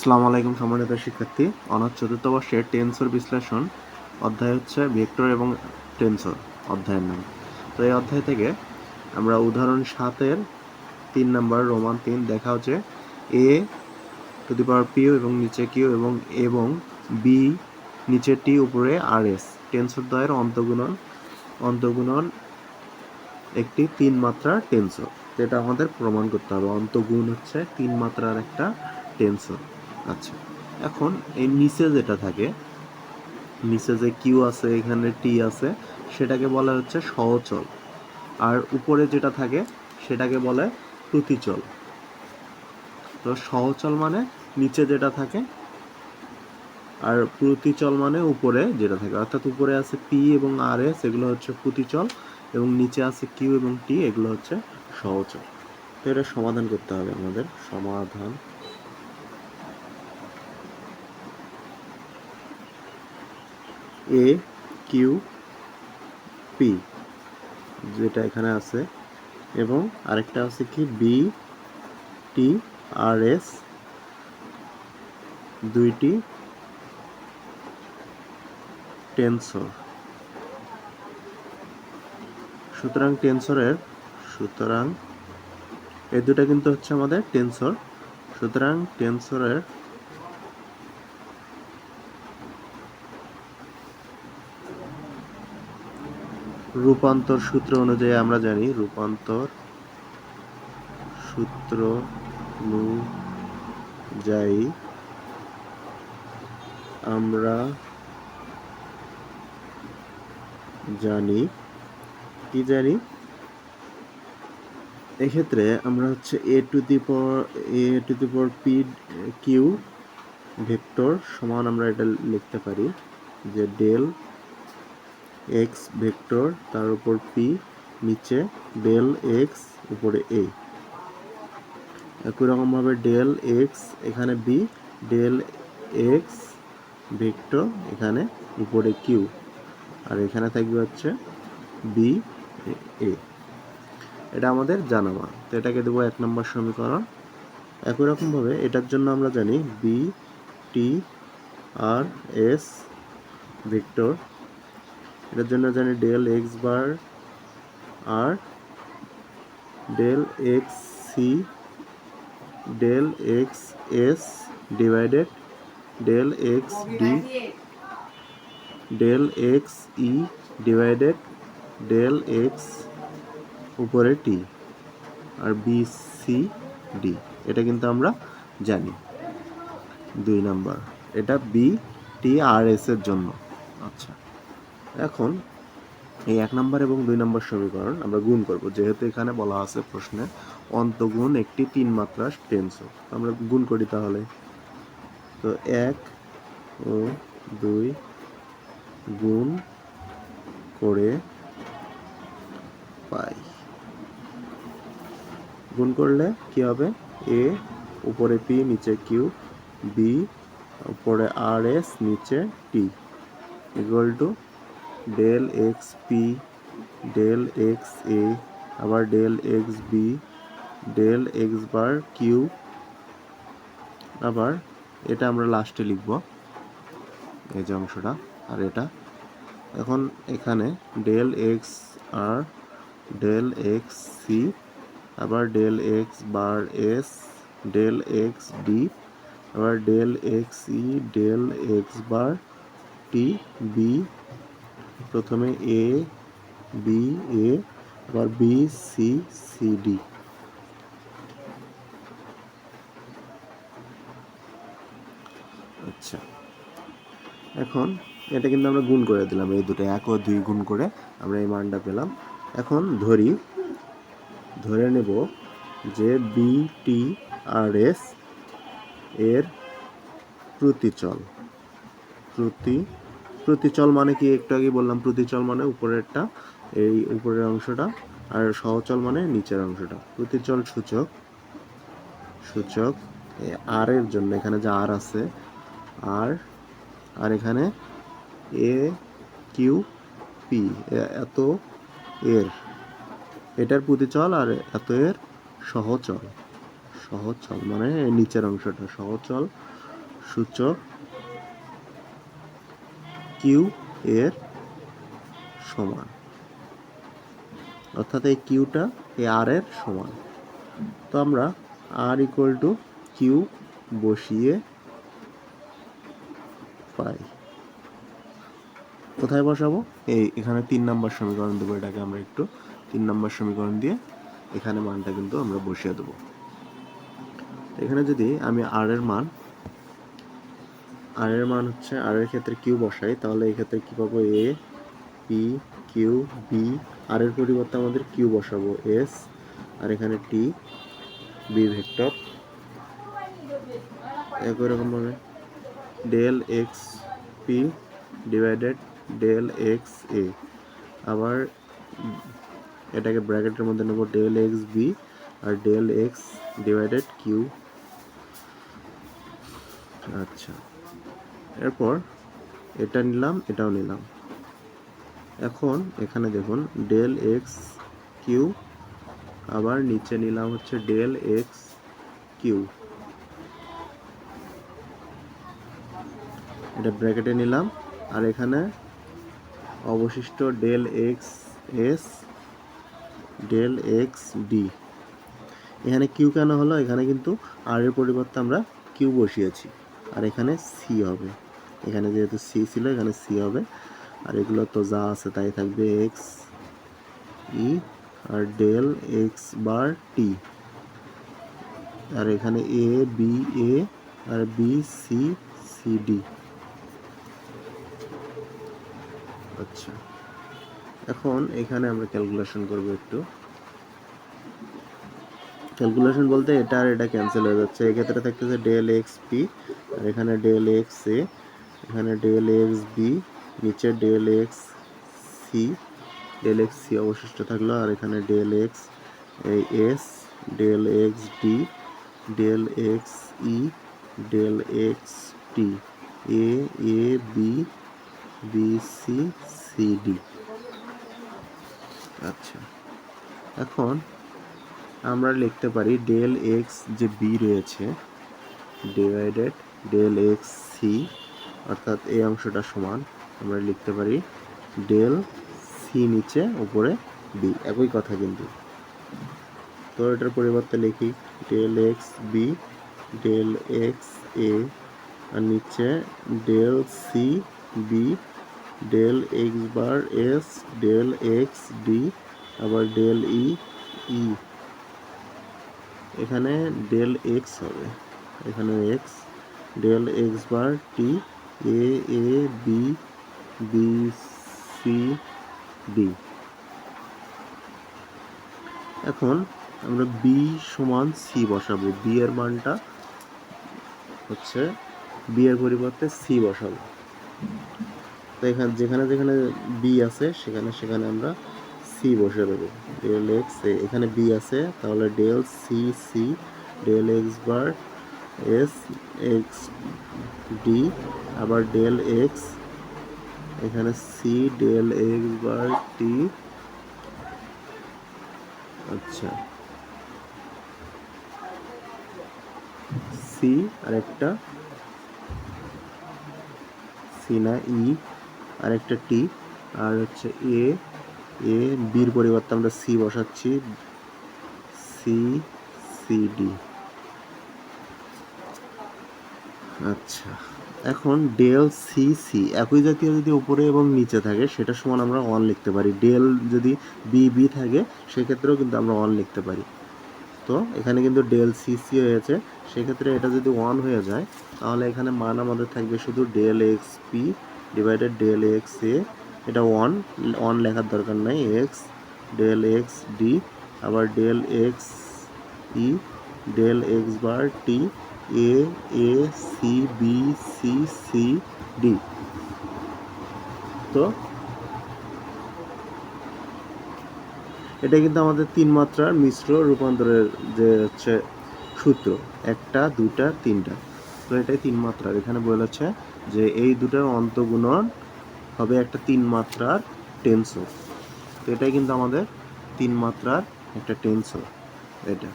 আসসালামু আলাইকুম সম্মানিত শিক্ষার্থী। অনার্স চতুর্থ বর্ষের টেন্সর বিশ্লেষণ অধ্যায় হচ্ছে ভেক্টর এবং টেন্সর অধ্যায়ের নাম। তো এই অধ্যায় থেকে আমরা উদাহরণ 7-এর 3 নম্বর রোমান 3 দেখা হচ্ছে A to the power P এবং নিচে কিউ এবং বি নিচে টি উপরে আর এস টেন্সর দ্বয়ের অন্তগুণন একটি 3 মাত্রার টেন্সর। এটা আমাদের প্রমাণ করতে হবে। অন্তগুণ হচ্ছে 3 মাত্রার একটা টেন্সর। আচ্ছা, এখন এই নিচে যেটা থাকে, নিচে যে কিউ আছে, এখানে টি আছে, সেটাকে বলা হচ্ছে সহচল। আর উপরে যেটা থাকে সেটাকে বলে প্রতিচল। তো সহচল মানে নিচে যেটা থাকে, আর প্রতিচল মানে উপরে যেটা থাকে। অর্থাৎ উপরে আছে পি এবং আর এস, এগুলো হচ্ছে প্রতিচল, এবং নিচে আছে কিউ এবং টি, এগুলো হচ্ছে সহচল। তো এটা সমাধান করতে হবে আমাদের। সমাধান এ কিউ পি যেটা এখানে আছে, এবং আরেকটা আছে কি বি টি আর এস, দুইটি টেন্সর। সুতরাং এই দুটা কিন্তু হচ্ছে আমাদের টেন্সর। সুতরাং টেন্সরের রূপান্তর সূত্র অনুযায়ী আমরা জানি, রূপান্তর সূত্র অনুযায়ী আমরা জানি কি জানি, এক্ষেত্রে আমরা হচ্ছে A to the power P Q vector সমান আমরা এটা লিখতে পারি যে ডেল এক্স ভেক্টর তার উপর পি, নিচে ডেল এক্স উপরে এ। একই রকমভাবে ডেল এক্স এখানে বি, ডেল এক্স ভেক্টর এখানে উপরে কিউ, আর এখানে থাকবে হচ্ছে বি এ। এটা আমাদের জানা মান। তো এটাকে দেবো 1 নম্বর সমীকরণ। একই রকমভাবে এটার জন্য আমরা জানি B T R S vector, এটার জন্য জানি ডেল এক্স বার আর del X C del X S divided del X D del X E divided del X উপরে টি, আর বি সি ডি। এটা কিন্তু আমরা জানি 2 নাম্বার। এটা বি টি আর এস এর জন্য। আচ্ছা, এখন এই 1 নম্বর এবং 2 নম্বর সমীকরণ আমরা গুণ করব, যেহেতু এখানে বলা আছে প্রশ্নে অন্তগুণ একটি 3 মাত্রার টেন্সর। আমরা গুণ করি তাহলে। তো 1 ও 2 গুণ করে পাই। গুণ করলে কি হবে? এ উপরে পি নিচে কিউ, বি উপরে আর এস নিচে T, equal to del X P del X A, আবার del X B del X bar Q, আবার এটা আমরা লাস্টে লিখব, এই যে অংশটা। আর এটা এখন এখানে ডেল এক্স আর ডেল এক্স সি, আবার del X bar S del X D, আবার del X E del X bar টি, বি প্রথমে এ বি এ, আবার বি সি সি ডি। আচ্ছা, এখন এটা কিন্তু আমরা গুণ করে দিলাম, এই দুটো 1 ও 2 গুণ করে আমরা এই মানটা পেলাম। এখন ধরে নেব যে বি টি আর এস এর প্রতিচল মানে কি? একটু আগে বললাম, প্রতিচল মানে উপরেরটা, এই উপরের অংশটা, আর সহচল মানে নিচের অংশটা। প্রতিচল সূচক আর এর জন্য এখানে যে আর আছে, আর এখানে এ কিউ পি, এত এর এটার প্রতিচল, আর এত এর সহচল মানে নিচের অংশটা সহচল। সূচক কিউ এর সমান, অর্থাৎ এই কিউটা এই আর এর সমান। তো আমরা আর ইকুয়াল টু কিউ বসিয়ে পাই। কোথায় বসাবো? এখানে 3 নম্বর সমীকরণ দেবো, এটাকে আমরা একটু 3 নম্বর সমীকরণ দিয়ে এখানে মানটা কিন্তু আমরা বসিয়ে দেবো। এখানে যদি আমি আর এর মান হচ্ছে আর এর ক্ষেত্রে কিউ বসাই, তাহলে এই ক্ষেত্রে কি পাবো? এ পি কিউ বি, আর এর পরিবর্তে আমাদের কিউ বসাবো এস, আর এখানে টি বি ভেক্টর। একই রকম ভাবে del X P divided del X A, আবার এটাকে ব্র্যাকেটের মধ্যে নেব ডেল এক্স বি আর ডেল এক্স ডিভাইডেড কিউ। আচ্ছা, এরপর এটা নিলাম, এটাও নিলাম। এখন এখানে দেখুন ডেল এক্স কিউ, আবার নিচে নিলাম হচ্ছে ডেল এক্স কিউ, এটা ব্র্যাকেটে নিলাম। আর এখানে অবশিষ্ট del X S del X D. এখানে কিউ কেন হলো? এখানে কিন্তু আর এর পরিবর্তে আমরা কিউ বসিয়েছি, আর এখানে সি হবে। এখানে যেহেতু সি ছিল, এখানে সি হবে। আর এগুলো তো যা আছে তাই থাকবে, এক্স ই আর ডেল এক্স বার টি, আর এখানে A B A R B C C D. আচ্ছা, এখন এখানে আমরা ক্যালকুলেশন করব একটু। ক্যালকুলেশন বলতে এটা আর এটা ক্যান্সেল হয়ে যাচ্ছে। এক্ষেত্রে থাকতেছে ডেল এক্স পি, আর এখানে ডেল এক্স এ, এখানে ডেল এক্স বি, নিচে del X C, del X C অবশিষ্ট থাকলো, আর এখানে del X S, del X D, del X E, del X T, A A B B C C D. আচ্ছা, এখন আমরা লিখতে পারি ডেল এক্স যে বি রয়েছে ডিভাইডেড ডেল এক্স সি, অর্থাৎ এই অংশটা সমান আমরা লিখতে পারি ডেল সি নিচে উপরে বি, একই কথা কিন্তু। তো এটার পরিবর্তে লিখি del X B del X A, আর নিচে del C B del X bar S del X D, আবার ডেল ই ই, এখানে ডেল এক্স হবে, এখানে X, del X bar T, A A B B C D. এখন আমরা B সমান C বসাবো। বি এর মানটা হচ্ছে, বি এর পরিবর্তে সি বসাবো। তো এখানে যেখানে যেখানে বি আছে সেখানে সেখানে আমরা সি বসে দেবো। ডেল এক্স এ, এখানে বি আছে, তাহলে del C C del X bar S X D, আবার ডেল এক্স, এখানে C del X bar T. আচ্ছা, সি আরেকটা সি না ই, আরেকটা টি, আর হচ্ছে এ এ বির পরিবর্তে আমরা সি বসাচ্ছি, সি সি ডি। আচ্ছা, এখন ডেল সি সি একই জাতীয় যদি উপরে এবং নিচে থাকে সেটা সমান আমরা ওয়ান লিখতে পারি। ডেল যদি বি বি থাকে সেক্ষেত্রেও কিন্তু আমরা ওয়ান লিখতে পারি। তো এখানে কিন্তু ডেল সি সি হয়েছে, সেক্ষেত্রে এটা যদি ওয়ান হয়ে যায় তাহলে এখানে মান আমাদের থাকবে শুধু del X P divided del X A, এটা ওয়ান ওয়ান লেখার দরকার নাই, এক্স ডেল এক্স ডি, আবার del X E del X bar T, A A C B C C D. তো এটা কিন্তু আমাদের 3 মাত্রার মিশ্র রূপান্তরের যে হচ্ছে সূত্র, একটা দুইটা তিনটা। তো এটাই 3 মাত্রার। এখানে বলেছে যে এই দুটার অন্তগুণন হবে একটা 3 মাত্রার টেনসর। তো এটাই কিন্তু আমাদের 3 মাত্রার একটা টেনসর এটা।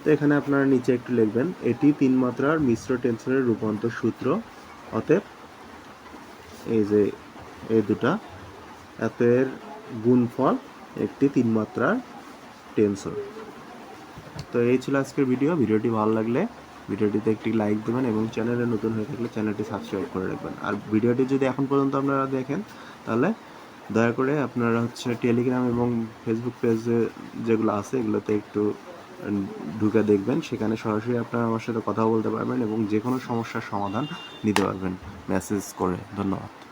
তো এখানে আপনারা নিচে একটু লিখবেন, এটি 3 মাত্রার মিশ্র টেন্সরের রূপান্তর সূত্র, অতএব এই যে এই দুটা এর গুণফল একটি 3 মাত্রার টেন্সর। তো এই ছিল আজকের ভিডিওটি ভালো লাগলে ভিডিওটিতে একটি লাইক দেবেন এবং চ্যানেলে নতুন হয়ে থাকলে চ্যানেলটি সাবস্ক্রাইব করে রাখবেন। আর ভিডিওটি যদি এখন পর্যন্ত আপনারা দেখেন তাহলে দয়া করে আপনারা টেলিগ্রাম এবং ফেসবুক পেজে যেগুলো আছে এগুলোতে একটু ঢুকে দেখবেন, সেখানে সরাসরি আপনারা আমার সাথে কথা বলতে পারবেন এবং যে কোনো সমস্যার সমাধান নিতে পারবেন মেসেজ করে। ধন্যবাদ।